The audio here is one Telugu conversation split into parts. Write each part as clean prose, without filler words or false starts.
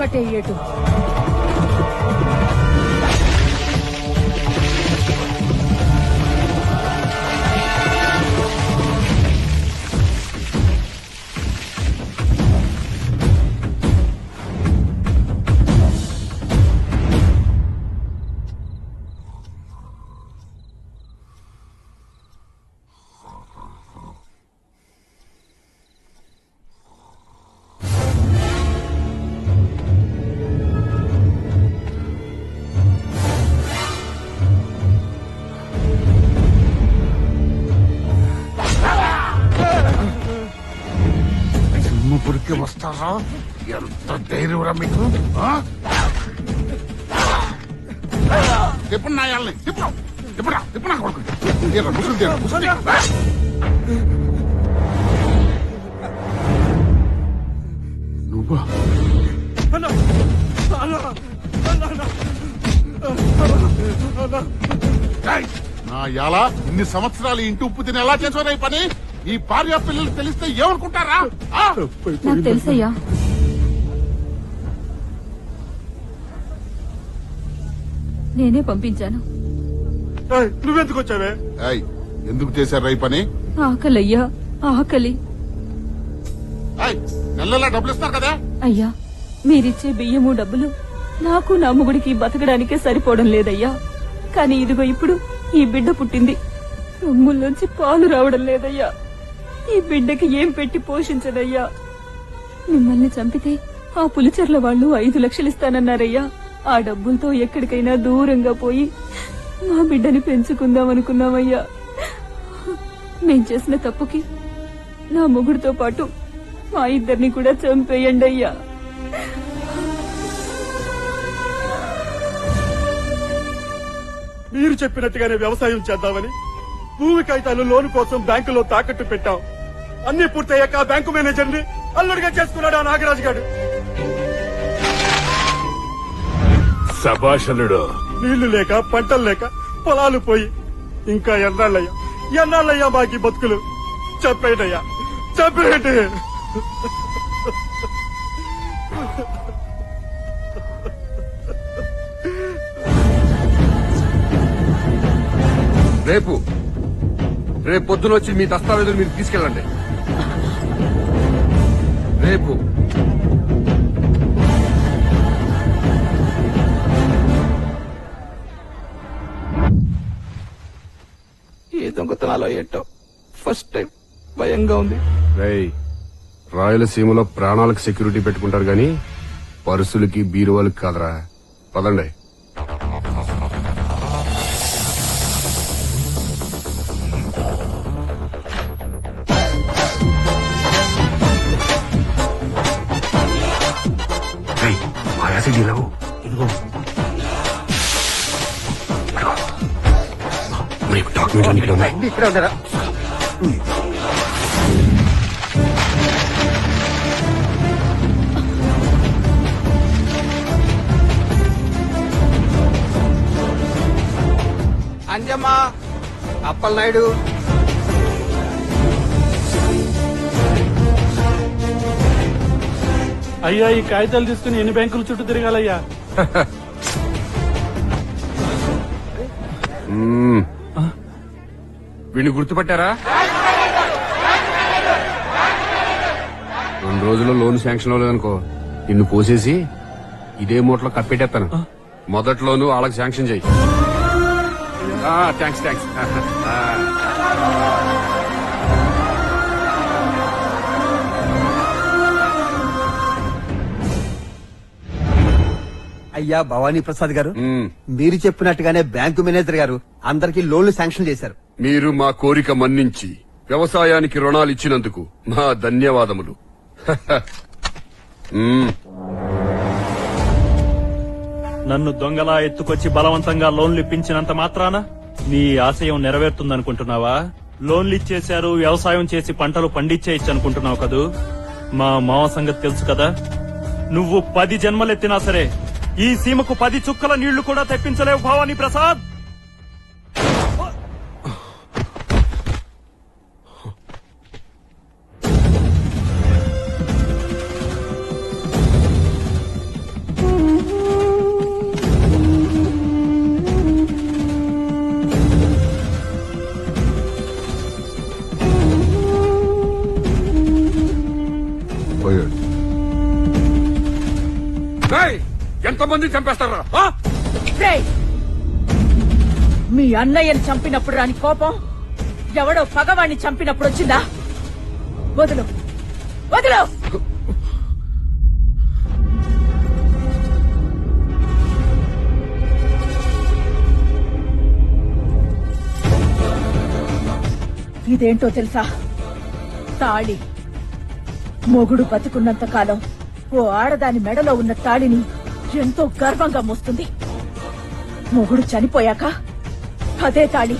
కట్టేయటు. సింహపురికి వస్తారా? ఎంత ధైర్యంరా మీకు? ఎప్పుడు నాయాలని తిప్పురా కొడుకు. నువ్వా? నా ఎలా ఇన్ని సంవత్సరాలు ఇంటి ఉప్పు తిని ఎలా చేసారా ఈ పని? ఈ భార్య పిల్లలు తెలిస్తే ఏమనుకుంటారా? నాకు తెలుసయ్యా. నేనే పంపించాను. నువ్వెందుకు వచ్చావే? ఎందుకు చేశారా ఈ పని? ఆకలయ్యా, ఆకలి. నెలలా డబ్బులు ఇస్తారు కదా? అయ్యా, మీరిచ్చే బియ్యము డబ్బులు నాకు నా మొగుడికి బతకడానికే సరిపోవడం లేదయ్యా. కానీ ఇదిగో ఇప్పుడు ఈ బిడ్డ పుట్టింది. రొమ్ముల్లోంచి పాలు రావడం లేదయ్యా. ఈ బిడ్డకి ఏం పెట్టి పోషించదయ్యా. మిమ్మల్ని చంపితే ఆ పులిచెర్ల వాళ్ళు 5 లక్షలు ఇస్తానన్నారయ్యా. ఆ డబ్బులతో ఎక్కడికైనా దూరంగా పోయి మా బిడ్డని పెంచుకుందాం అనుకున్నామయ్యా. మేం చేసిన తప్పుకి నా మొగుడితో పాటు మా ఇద్దరిని కూడా చంపేయండి అయ్యా. మీరు చెప్పినట్టుగానే వ్యవసాయం చేద్దామని భూమి కాగితాలు లోను కోసం బ్యాంకులో తాకట్టు పెట్టాం. అన్ని పూర్తయ్యాక బ్యాంకు మేనేజర్ ని అల్లుడిగా చేసుకున్నాడు ఆ నాగరాజు గారు. సభాషలుడు. నీళ్లు లేక పంటలు లేక పొలాలు పోయి ఇంకా ఎన్నాళ్ళయ్యా మాకి బతుకులు. చెప్పేటయ్యా, చెప్పేటి. రేపు పొద్దున వచ్చి మీ దస్తావేజులు మీరు తీసుకెళ్ళండి. రేపు ఏ దొంగతనాలో ఏంటో ఫస్ట్ టైం భయంగా ఉంది. రాయలసీమలో ప్రాణాలకు సెక్యూరిటీ పెట్టుకుంటారు గాని పర్సులకి బీరువాలకి కాదరా. పదండి. ఇక్కడ ఉండరా? అంజమ్మా, అప్పలనాయుడు, అయ్యా ఈ కాగితాలు తీసుకుని ఎన్ని బ్యాంకుల చుట్టూ తిరగాలయ్యా? వీడిని గుర్తుపట్టారా? 2 రోజుల్లో లోన్ శాంక్షన్ అవ్వలేదనుకో, నిన్ను పోసేసి ఇదే మూటలో కప్పెట్టేస్తాను. మొదట్లోనూ వాళ్ళకి శాంక్షన్ చెయ్యి. థ్యాంక్స్. అయ్యా భవానీ ప్రసాద్ గారు, మీరు చెప్పినట్టుగానే బ్యాంకు మేనేజర్ గారు అందరికీ లోన్లు శాంక్షన్ చేశారు. మీరు మా కోరిక మన్నించి వ్యవసాయానికి రుణాలు ఇచ్చినందుకు మా ధన్యవాదములు. నన్ను దొంగలా ఎత్తుకొచ్చి బలవంతంగా లోన్లు ఇప్పించినంత మాత్రాన నీ ఆశయం నెరవేరుతుందనుకుంటున్నావా? లోన్లు ఇచ్చేశారు, వ్యవసాయం చేసి పంటలు పండించేయచ్చు అనుకుంటున్నావు కదూ? మా మావ సంగతి తెలుసు కదా. నువ్వు 10 జన్మలెత్తినా సరే ఈ సీమకు 10 చుక్కల నీళ్లు కూడా తెప్పించలేవు భవానీ ప్రసాద్. ఎంతమంది చంపేస్తారా ఆ? రేయ్! మీ అన్నయ్యని చంపినప్పుడు రాని కోపం ఎవడో పగవాణ్ణి చంపినప్పుడు వచ్చిందా? వదులు వదులు. ఇదేంటో తెలుసా? తాళి. మొగుడు బతుకున్నంత కాలం ఓ ఆడదాని మెడలో ఉన్న తాళిని ఎంతో గర్వంగా మోస్తుంది. మొగుడు చనిపోయాక అదే తాళి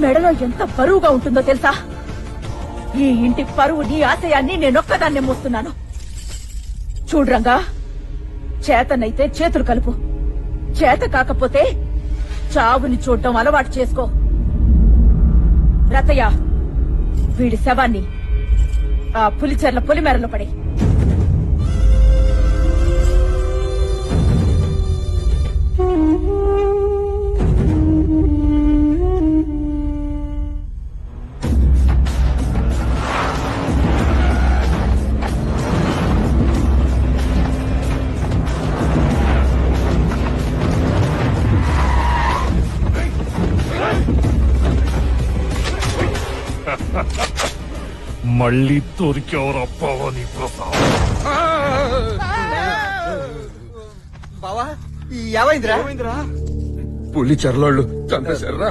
మెడలో ఎంత బరువుగా ఉంటుందో తెలుసా? ఈ ఇంటి పరువు నీ ఆశయాన్ని నేనొక్కదాన్నే మోస్తున్నాను. చూడ్రంగా, చేతనైతే చేతులు కలుపు, చేత కాకపోతే చావుని చూడటం అలవాటు చేసుకో. రతయ్య, వీడి శవాన్ని ఆ పులిచెర్ల పొలిమేరలో పడి. మళ్ళీ దొరికేవరా భవానీ ప్రసాద్? బావా ఏమైందిరా? పులి చెరలోళ్ళు చంపేశారా?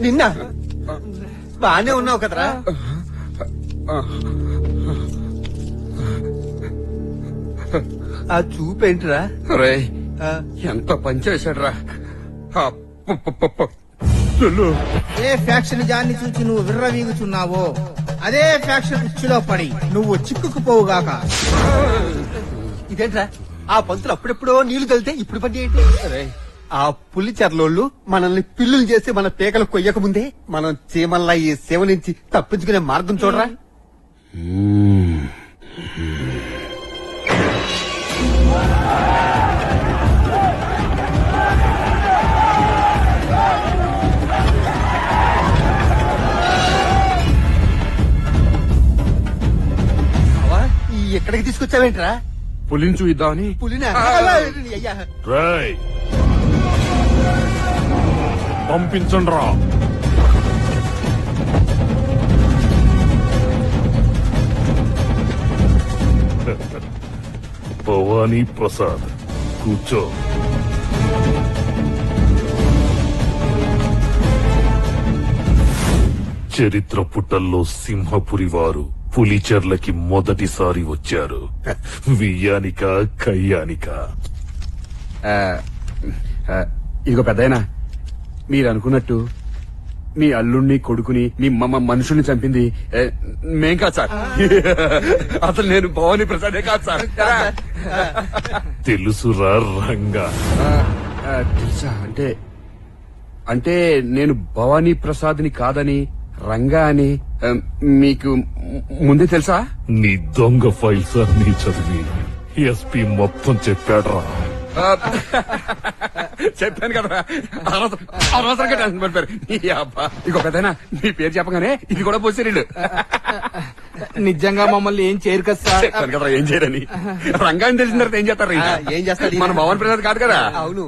నిన్న బానే ఉన్నావు కదరా? ఆ చూపేంటిరా? రే ఆ, ఎంత పనిచేశాడ్రా ఏ ఫ్యాక్షన్ జాన్ని చూసి నువ్వు విర్రవీగుచున్నావో అదే ఫ్యాక్షన్ ఉచ్చులో పడి నువ్వు చిక్కుకుపోవుగాక. ఇదేంట్రా? ఆ పంతులు అప్పుడెప్పుడో నీళ్లు కలితే ఇప్పుడు పని ఏంటి? ఆ పులి చెర్లోళ్ళు మనల్ని పిల్లులు చేసి మన పేకలు కొయ్యక ముందే మనం చీమల్లా ఈ సేవ నుంచి తప్పించుకునే మార్గం చూడరా? బావా, ఎక్కడికి తీసుకొచ్చావేంట్రా? పులిని చూద్దామని. పులినా? అయ్యా, రేయ్, పంపించండి రా. భవానీ ప్రసాద్, కూర్చో. చరిత్ర పుటల్లో సింహపురి వారు పులిచెర్లకి మొదటిసారి వచ్చారు. వియ్యానిక కయ్యానిక. ఇదిగో పెద్దయినా, మీరు అనుకున్నట్టు మీ అల్లుణ్ణి కొడుకుని మీ మనుషుల్ని చంపింది మేం కాదు సార్. అసలు నేను భవానీ ప్రసాదే కాదు సార్. తెలుసురా రంగా? తెలుసా? అంటే నేను భవానీ ప్రసాద్ని కాదని రంగా అని మీకు ముందే తెలుసా? నీ దొంగ ఫైల్స్ అన్ని చదివి ఎస్పీ మొత్తం చెప్పాడ్రా. చెప్పాను కదా, అనవసరంగా టెన్షన్ పడిపోయారు. ఇగో పెద్దనా, మీ పేరు చెప్పగానే ఇది కూడా పోసిరీళ్ళు. నిజంగా మమ్మల్ని ఏం చేయరు కదా సార్. చెప్పాను కదా ఏం చేయరని. రంగాన్ని తెలిసిన తర్వాత ఏం చేస్తారు? ఏం చేస్తాడు? మన భవానీ ప్రసాద్ కాదు కదా. అవును.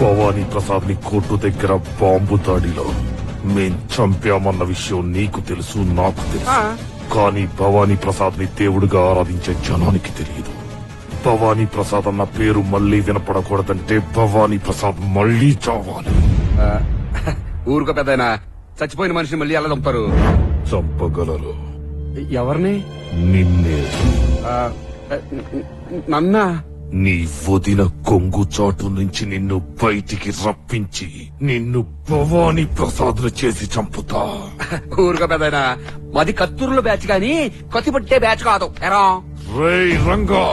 భవానీ ప్రసాద్ ని కోర్టు దగ్గర బాంబు దాడిలో మేం చంపామన్న విషయం నీకు తెలుసు, నాకు తెలుసు. కానీ భవానీ ప్రసాద్ ని దేవుడిగా ఆరాధించే జనానికి తెలియదు. భవానీ ప్రసాద్ అన్న పేరు మళ్లీ వినపడకూడదంటే భవానీ ప్రసాద్ మళ్లీ చావాలి. ఊరుకో పెద్దయినా, చచ్చిపోయిన మనిషిని మళ్ళీ ఎలా చంపుతారు? చంపగలరు. ఎవరిని? నిన్నే. నన్నా? నీ వదిన కొంగు చాటు నుంచి నిన్ను బయటికి రప్పించి నిన్ను భవానీ ప్రసాద్ చేసి చంపుతా. ఊరుకో పెద్దయినా, మాది కత్తూరులో బ్యాచ్ గాని కత్తి పట్టే బ్యాచ్ కాదు. ఎరా రేయ్ రంగా,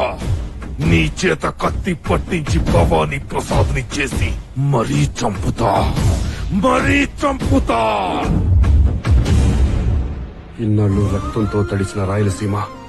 నీ చేత కత్తి పట్టించి భవానీ ప్రసాద్ ని చేసి మరీ చంపుతా. ఇన్నాళ్ళు రక్తంతో తడిసిన రాయలసీమ